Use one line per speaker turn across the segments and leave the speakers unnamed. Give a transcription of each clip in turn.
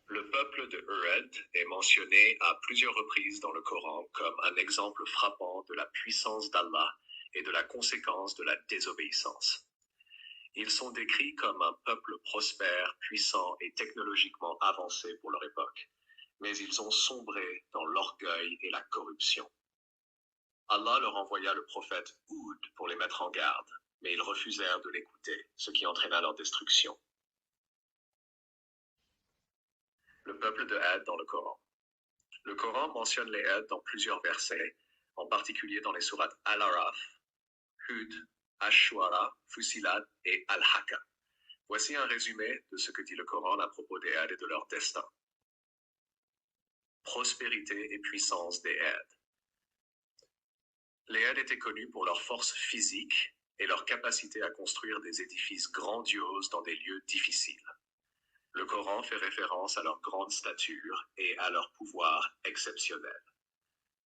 Le peuple de Erd est mentionné à plusieurs reprises dans le Coran comme un exemple frappant de la puissance d'Allah et de la conséquence de la désobéissance. Ils sont décrits comme un peuple prospère, puissant et technologiquement avancé pour leur époque, mais ils ont sombré dans l'orgueil et la corruption. Allah leur envoya le prophète Houd pour les mettre en garde, mais ils refusèrent de l'écouter, ce qui entraîna leur destruction. Le peuple de Had dans le Coran. Le Coran mentionne les Had dans plusieurs versets, en particulier dans les sourates Al-Araf, Hud, Ash-Shu'ara, Fusilat et Al-Haqqa. Voici un résumé de ce que dit le Coran à propos des Had et de leur destin. Prospérité et puissance des Had. Les Had étaient connus pour leur force physique et leur capacité à construire des édifices grandioses dans des lieux difficiles. Le Coran fait référence à leur grande stature et à leur pouvoir exceptionnel.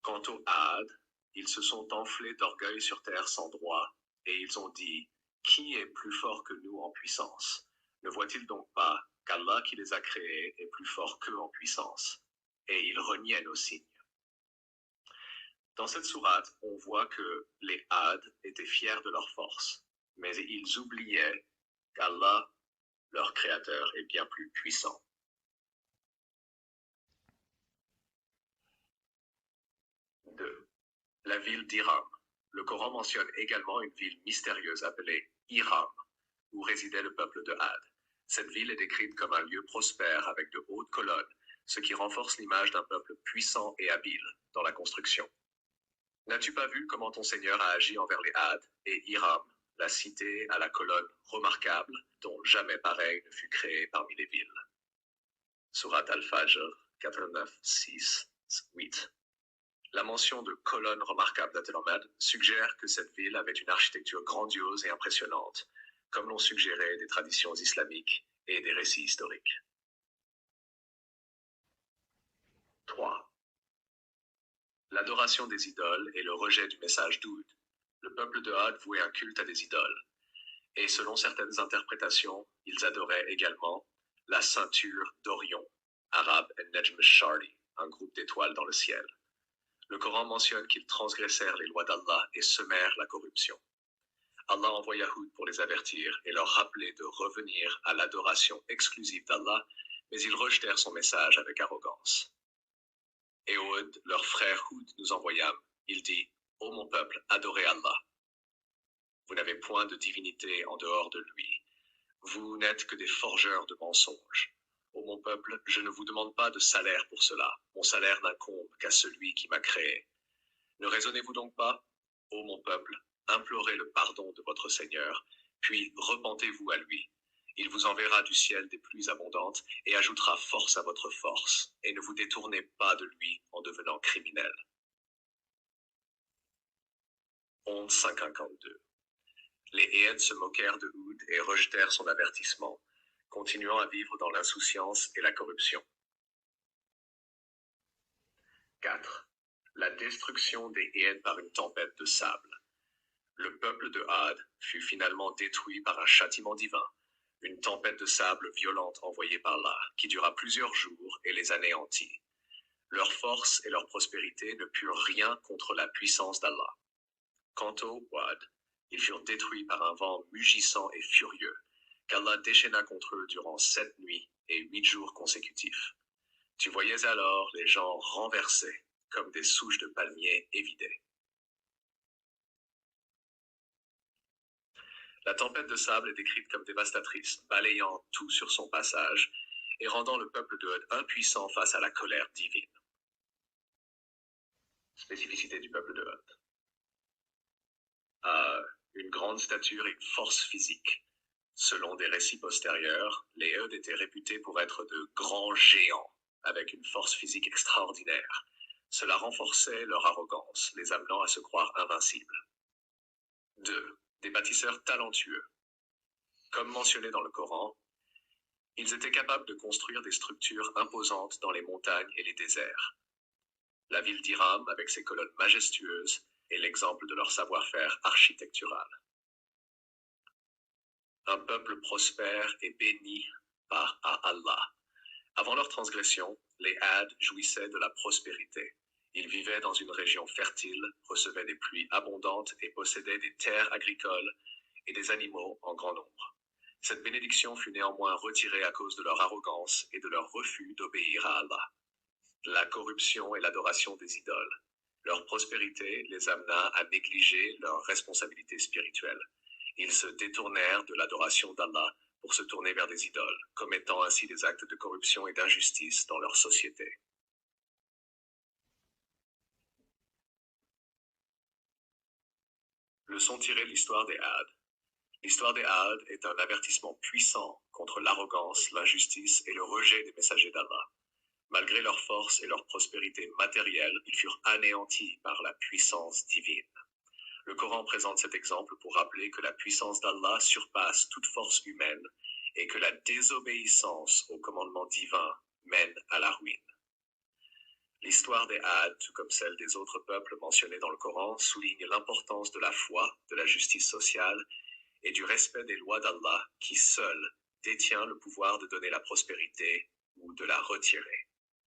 Quant aux Had, ils se sont enflés d'orgueil sur terre sans droit, et ils ont dit « Qui est plus fort que nous en puissance? Ne voit-il donc pas qu'Allah qui les a créés est plus fort qu'eux en puissance ?» Et ils reniaient nos signes. Dans cette sourate, on voit que les Had étaient fiers de leur force, mais ils oubliaient qu'Allah, leur créateur, est bien plus puissant. 2. La ville d'Iram. Le Coran mentionne également une ville mystérieuse appelée Iram, où résidait le peuple de Had. Cette ville est décrite comme un lieu prospère avec de hautes colonnes, ce qui renforce l'image d'un peuple puissant et habile dans la construction. N'as-tu pas vu comment ton Seigneur a agi envers les Had et Iram, la cité à la colonne remarquable dont jamais pareil ne fut créé parmi les villes? Surat Al-Fajr 89, 6, 8. La mention de colonnes remarquables d'Atelamad suggère que cette ville avait une architecture grandiose et impressionnante, comme l'ont suggéré des traditions islamiques et des récits historiques. 3. L'adoration des idoles et le rejet du message d'Oud. Le peuple de Had vouait un culte à des idoles, et selon certaines interprétations, ils adoraient également la ceinture d'Orion, arabe Najm al-Shari, un groupe d'étoiles dans le ciel. Le Coran mentionne qu'ils transgressèrent les lois d'Allah et semèrent la corruption. Allah envoya Houd pour les avertir et leur rappeler de revenir à l'adoration exclusive d'Allah, mais ils rejetèrent son message avec arrogance. Et Houd, leur frère Houd, nous envoyâmes. Il dit « Ô mon peuple, adorez Allah. Vous n'avez point de divinité en dehors de lui. Vous n'êtes que des forgeurs de mensonges. Ô mon peuple, je ne vous demande pas de salaire pour cela. Mon salaire n'incombe qu'à celui qui m'a créé. Ne raisonnez-vous donc pas, ô mon peuple, implorez le pardon de votre Seigneur, puis repentez-vous à lui. Il vous enverra du ciel des pluies abondantes et ajoutera force à votre force, et ne vous détournez pas de lui en devenant criminel. 11.52. Les Héèdes se moquèrent de Houd et rejetèrent son avertissement, continuant à vivre dans l'insouciance et la corruption. 4. La destruction des Héèdes par une tempête de sable. Le peuple de Had fut finalement détruit par un châtiment divin, une tempête de sable violente envoyée par Allah, qui dura plusieurs jours et les anéantit. Leur force et leur prospérité ne purent rien contre la puissance d'Allah. Quant aux Wad, ils furent détruits par un vent mugissant et furieux, qu'Allah déchaîna contre eux durant 7 nuits et 8 jours consécutifs. Tu voyais alors les gens renversés, comme des souches de palmiers évidées. La tempête de sable est décrite comme dévastatrice, balayant tout sur son passage et rendant le peuple de Hud impuissant face à la colère divine. Spécificité du peuple de Hud. Une grande stature et une force physique. Selon des récits postérieurs, les Hud étaient réputés pour être de grands géants, avec une force physique extraordinaire. Cela renforçait leur arrogance, les amenant à se croire invincibles. 2. Des bâtisseurs talentueux. Comme mentionné dans le Coran, ils étaient capables de construire des structures imposantes dans les montagnes et les déserts. La ville d'Iram, avec ses colonnes majestueuses, est l'exemple de leur savoir-faire architectural. Un peuple prospère et béni par Allah. Avant leur transgression, les Had jouissaient de la prospérité. Ils vivaient dans une région fertile, recevaient des pluies abondantes et possédaient des terres agricoles et des animaux en grand nombre. Cette bénédiction fut néanmoins retirée à cause de leur arrogance et de leur refus d'obéir à Allah. La corruption et l'adoration des idoles. Leur prospérité les amena à négliger leurs responsabilités spirituelles. Ils se détournèrent de l'adoration d'Allah pour se tourner vers des idoles, commettant ainsi des actes de corruption et d'injustice dans leur société. Leçon tirée de l'histoire des Had. L'histoire des Had est un avertissement puissant contre l'arrogance, l'injustice et le rejet des messagers d'Allah. Malgré leur force et leur prospérité matérielle, ils furent anéantis par la puissance divine. Le Coran présente cet exemple pour rappeler que la puissance d'Allah surpasse toute force humaine et que la désobéissance au commandement divin mène à la ruine. L'histoire des Had, tout comme celle des autres peuples mentionnés dans le Coran, souligne l'importance de la foi, de la justice sociale et du respect des lois d'Allah qui seul détient le pouvoir de donner la prospérité ou de la retirer.